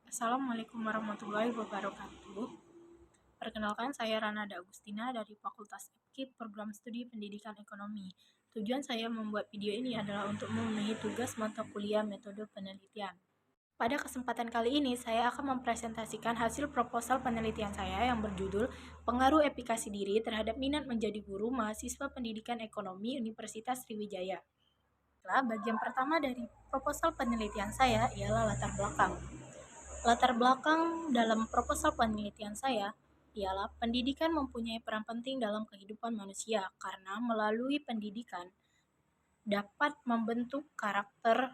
Assalamualaikum warahmatullahi wabarakatuh. Perkenalkan, saya Ranada Agustina dari Fakultas FKIP Program Studi Pendidikan Ekonomi. Tujuan saya membuat video ini adalah untuk memenuhi tugas mata kuliah metode penelitian. Pada kesempatan kali ini, saya akan mempresentasikan hasil proposal penelitian saya yang berjudul Pengaruh Efikasi Diri Terhadap Minat Menjadi Guru Mahasiswa Pendidikan Ekonomi Universitas Sriwijaya. Bagian pertama dari proposal penelitian saya ialah latar belakang. Latar belakang dalam proposal penelitian saya ialah pendidikan mempunyai peran penting dalam kehidupan manusia karena melalui pendidikan dapat membentuk karakter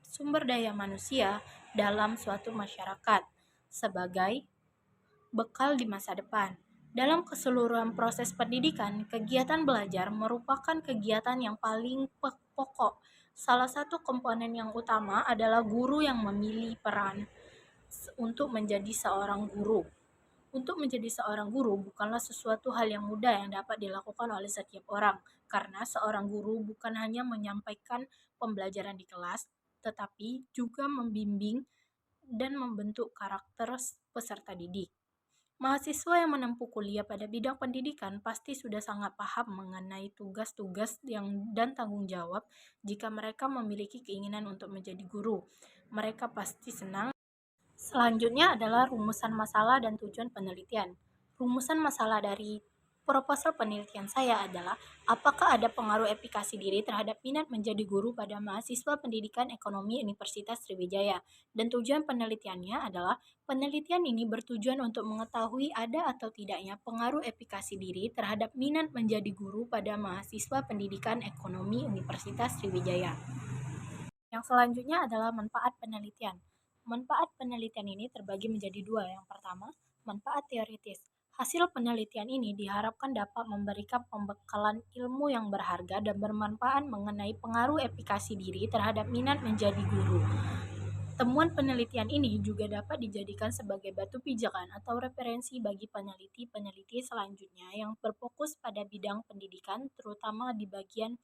sumber daya manusia dalam suatu masyarakat sebagai bekal di masa depan. Dalam keseluruhan proses pendidikan, kegiatan belajar merupakan kegiatan yang paling pokok. Salah satu komponen yang utama adalah guru yang memilih peran untuk menjadi seorang guru. Untuk menjadi seorang guru bukanlah sesuatu hal yang mudah yang dapat dilakukan oleh setiap orang, karena seorang guru bukan hanya menyampaikan pembelajaran di kelas, tetapi juga membimbing dan membentuk karakter peserta didik. Mahasiswa yang menempuh kuliah pada bidang pendidikan pasti sudah sangat paham mengenai tugas-tugas dan tanggung jawab jika mereka memiliki keinginan untuk menjadi guru. Mereka pasti senang. Selanjutnya adalah rumusan masalah dan tujuan penelitian. Rumusan masalah dari proposal penelitian saya adalah apakah ada pengaruh efikasi diri terhadap minat menjadi guru pada mahasiswa pendidikan ekonomi Universitas Sriwijaya. Dan tujuan penelitiannya adalah penelitian ini bertujuan untuk mengetahui ada atau tidaknya pengaruh efikasi diri terhadap minat menjadi guru pada mahasiswa pendidikan ekonomi Universitas Sriwijaya. Yang selanjutnya adalah manfaat penelitian. Manfaat penelitian ini terbagi menjadi dua. Yang pertama, manfaat teoritis. Hasil penelitian ini diharapkan dapat memberikan pembekalan ilmu yang berharga dan bermanfaat mengenai pengaruh efikasi diri terhadap minat menjadi guru. Temuan penelitian ini juga dapat dijadikan sebagai batu pijakan atau referensi bagi peneliti-peneliti selanjutnya yang berfokus pada bidang pendidikan, terutama di bagian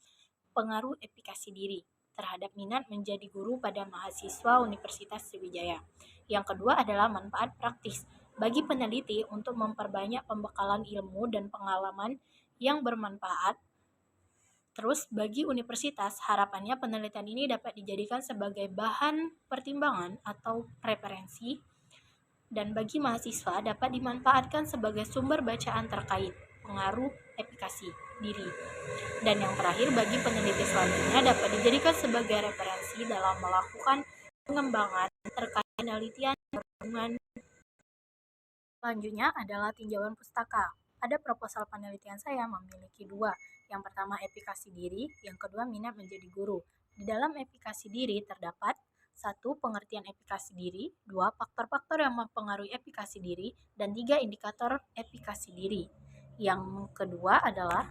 pengaruh efikasi diri terhadap minat menjadi guru pada mahasiswa Universitas Sriwijaya. Yang kedua adalah manfaat praktis bagi peneliti untuk memperbanyak pembekalan ilmu dan pengalaman yang bermanfaat. Terus bagi universitas, harapannya penelitian ini dapat dijadikan sebagai bahan pertimbangan atau referensi, dan bagi mahasiswa dapat dimanfaatkan sebagai sumber bacaan terkait pengaruh efikasi diri. Dan yang terakhir, bagi peneliti selanjutnya dapat dijadikan sebagai referensi dalam melakukan pengembangan terkait penelitian berhubungan. Selanjutnya adalah tinjauan pustaka. Pada proposal penelitian saya memiliki dua. Yang pertama efikasi diri, yang kedua minat menjadi guru. Di dalam efikasi diri terdapat satu, pengertian efikasi diri, dua, faktor-faktor yang mempengaruhi efikasi diri, dan tiga, indikator efikasi diri. Yang kedua adalah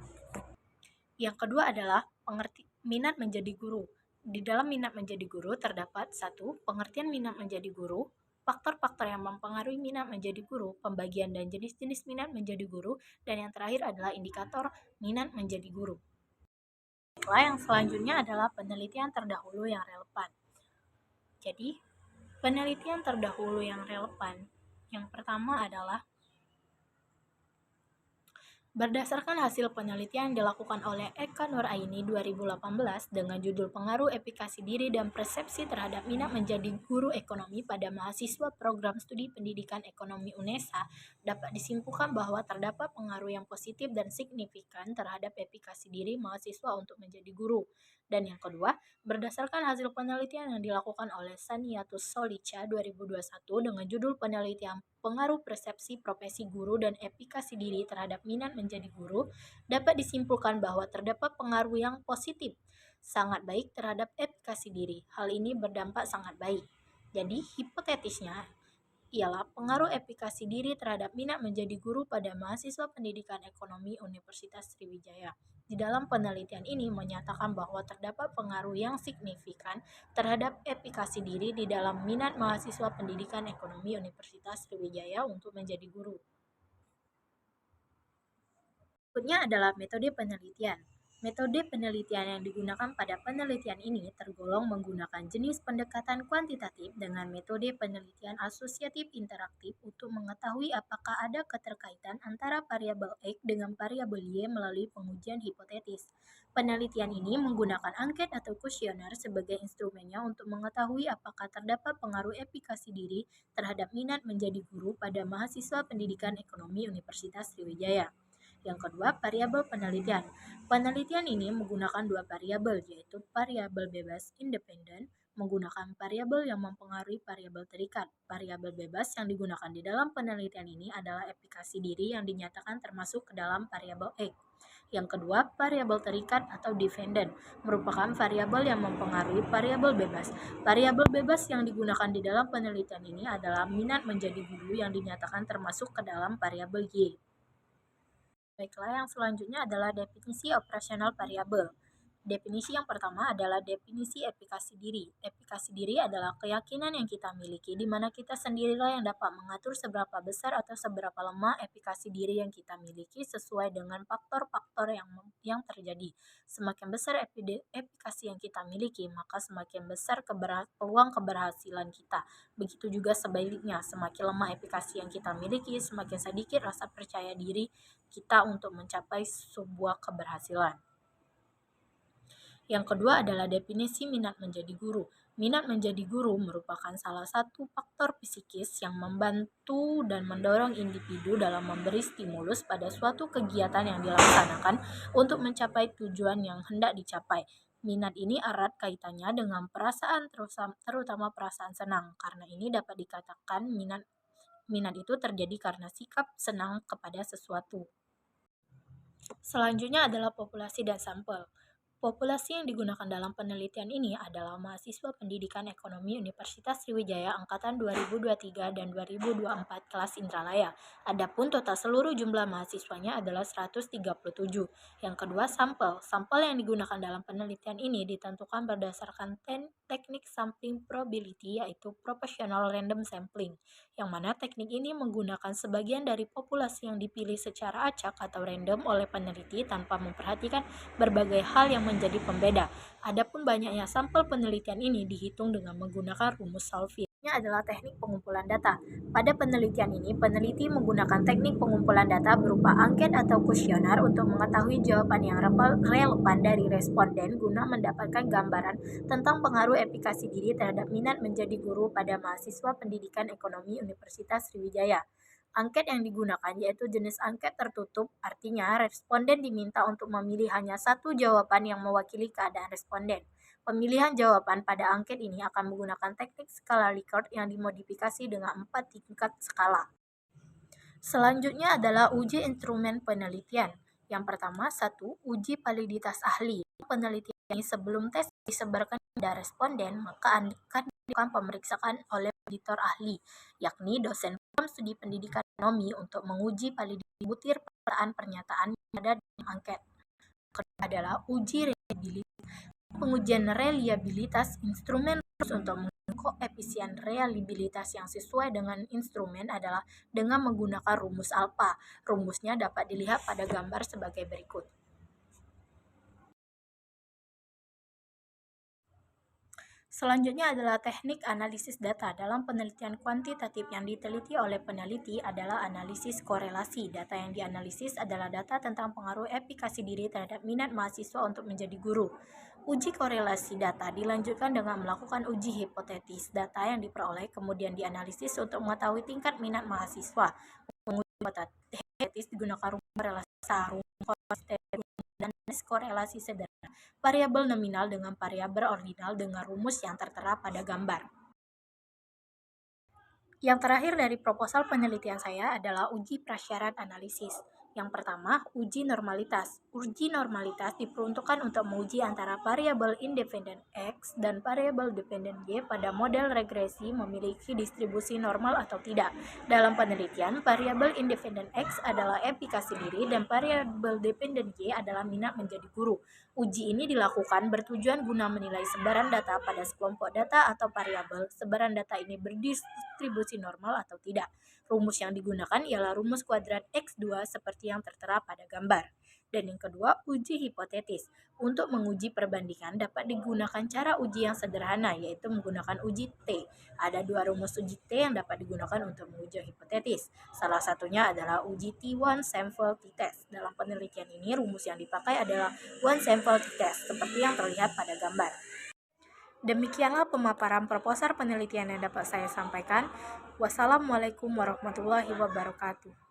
minat menjadi guru. Di dalam minat menjadi guru terdapat satu, pengertian minat menjadi guru, faktor-faktor yang mempengaruhi minat menjadi guru, pembagian dan jenis-jenis minat menjadi guru, dan yang terakhir adalah indikator minat menjadi guru. Yang selanjutnya adalah penelitian terdahulu yang relevan. Jadi, penelitian terdahulu yang relevan yang pertama adalah berdasarkan hasil penelitian yang dilakukan oleh Eka Nuraini 2018 dengan judul Pengaruh Efikasi Diri dan Persepsi Terhadap Minat Menjadi Guru Ekonomi pada Mahasiswa Program Studi Pendidikan Ekonomi UNESA, dapat disimpulkan bahwa terdapat pengaruh yang positif dan signifikan terhadap efikasi diri mahasiswa untuk menjadi guru. Dan yang kedua, berdasarkan hasil penelitian yang dilakukan oleh Saniatus Solica 2021 dengan judul penelitian Pengaruh Persepsi Profesi Guru dan Efikasi Diri Terhadap Minat Menjadi Guru, dapat disimpulkan bahwa terdapat pengaruh yang positif sangat baik terhadap efikasi diri. Hal ini berdampak sangat baik. Jadi, hipotetisnya ialah pengaruh efikasi diri terhadap minat menjadi guru pada mahasiswa pendidikan ekonomi Universitas Sriwijaya. Di dalam penelitian ini menyatakan bahwa terdapat pengaruh yang signifikan terhadap efikasi diri di dalam minat mahasiswa pendidikan ekonomi Universitas Sriwijaya untuk menjadi guru. Berikutnya adalah metode penelitian. Metode penelitian yang digunakan pada penelitian ini tergolong menggunakan jenis pendekatan kuantitatif dengan metode penelitian asosiatif interaktif untuk mengetahui apakah ada keterkaitan antara variabel X dengan variabel Y melalui pengujian hipotetis. Penelitian ini menggunakan angket atau kuesioner sebagai instrumennya untuk mengetahui apakah terdapat pengaruh efikasi diri terhadap minat menjadi guru pada mahasiswa pendidikan ekonomi Universitas Sriwijaya. Yang kedua, variabel penelitian. Penelitian ini menggunakan dua variabel, yaitu variabel bebas independen, menggunakan variabel yang mempengaruhi variabel terikat. Variabel bebas yang digunakan di dalam penelitian ini adalah efikasi diri yang dinyatakan termasuk ke dalam variabel X. Yang kedua, variabel terikat atau dependent merupakan variabel yang mempengaruhi variabel bebas. Variabel bebas yang digunakan di dalam penelitian ini adalah minat menjadi guru yang dinyatakan termasuk ke dalam variabel Y. Baiklah, yang selanjutnya adalah definisi operasional variabel. Definisi yang pertama adalah definisi efikasi diri. Efikasi diri adalah keyakinan yang kita miliki, di mana kita sendirilah yang dapat mengatur seberapa besar atau seberapa lemah efikasi diri yang kita miliki sesuai dengan faktor-faktor yang terjadi. Semakin besar efikasi yang kita miliki, maka semakin besar peluang keberhasilan kita. Begitu juga sebaliknya, semakin lemah efikasi yang kita miliki, semakin sedikit rasa percaya diri kita untuk mencapai sebuah keberhasilan. Yang kedua adalah definisi minat menjadi guru. Minat menjadi guru merupakan salah satu faktor psikis yang membantu dan mendorong individu dalam memberi stimulus pada suatu kegiatan yang dilaksanakan untuk mencapai tujuan yang hendak dicapai. Minat ini erat kaitannya dengan perasaan, terutama perasaan senang. Karena ini dapat dikatakan minat itu terjadi karena sikap senang kepada sesuatu. Selanjutnya adalah populasi dan sampel. Populasi yang digunakan dalam penelitian ini adalah mahasiswa pendidikan ekonomi Universitas Sriwijaya angkatan 2023 dan 2024 kelas Indralaya. Adapun total seluruh jumlah mahasiswanya adalah 137. Yang kedua, sampel. Sampel yang digunakan dalam penelitian ini ditentukan berdasarkan teknik sampling probability, yaitu proportional random sampling, yang mana teknik ini menggunakan sebagian dari populasi yang dipilih secara acak atau random oleh peneliti tanpa memperhatikan berbagai hal yang menjadi pembeda. Adapun banyaknya sampel penelitian ini dihitung dengan menggunakan rumus Salvin. Ini adalah teknik pengumpulan data. Pada penelitian ini, peneliti menggunakan teknik pengumpulan data berupa angket atau kuesioner untuk mengetahui jawaban yang relevan dari responden guna mendapatkan gambaran tentang pengaruh efikasi diri terhadap minat menjadi guru pada mahasiswa pendidikan ekonomi Universitas Sriwijaya. Angket yang digunakan yaitu jenis angket tertutup, artinya responden diminta untuk memilih hanya satu jawaban yang mewakili keadaan responden. Pemilihan jawaban pada angket ini akan menggunakan teknik skala Likert yang dimodifikasi dengan 4 tingkat skala. Selanjutnya adalah uji instrumen penelitian. Yang pertama, 1. Uji validitas ahli. Penelitian ini sebelum tes disebarkan pada responden, maka akan dilakukan pemeriksaan oleh auditor ahli, yakni dosen program studi pendidikan ekonomi untuk menguji validasi butir pernyataan yang ada dalam angket. Kedua adalah uji reliabilitas. Pengujian reliabilitas instrumen untuk mengukur koefisien reliabilitas yang sesuai dengan instrumen adalah dengan menggunakan rumus alfa. Rumusnya dapat dilihat pada gambar sebagai berikut. Selanjutnya adalah teknik analisis data. Dalam penelitian kuantitatif yang diteliti oleh peneliti adalah analisis korelasi. Data yang dianalisis adalah data tentang pengaruh efikasi diri terhadap minat mahasiswa untuk menjadi guru. Uji korelasi data dilanjutkan dengan melakukan uji hipotetis. Data yang diperoleh kemudian dianalisis untuk mengetahui tingkat minat mahasiswa. Menguji hipotetis digunakan rumus korelasi, dan korelasi sederhana, variabel nominal dengan variabel ordinal dengan rumus yang tertera pada gambar. Yang terakhir dari proposal penelitian saya adalah uji prasyarat analisis. Yang pertama, uji normalitas. Uji normalitas diperuntukkan untuk menguji antara variabel independen X dan variabel dependen Y pada model regresi memiliki distribusi normal atau tidak. Dalam penelitian, variabel independen X adalah efikasi diri dan variabel dependen Y adalah minat menjadi guru. Uji ini dilakukan bertujuan guna menilai sebaran data pada sekelompok data atau variabel. Sebaran data ini berdistribusi normal atau tidak. Rumus yang digunakan ialah rumus kuadrat X2 seperti yang tertera pada gambar. Dan yang kedua, uji hipotetis. Untuk menguji perbandingan dapat digunakan cara uji yang sederhana, yaitu menggunakan uji T. Ada dua rumus uji T yang dapat digunakan untuk menguji hipotetis. Salah satunya adalah uji T1 sample t-test. Dalam penelitian ini, rumus yang dipakai adalah one sample t-test, seperti yang terlihat pada gambar. Demikianlah pemaparan proposal penelitian yang dapat saya sampaikan. Wassalamualaikum warahmatullahi wabarakatuh.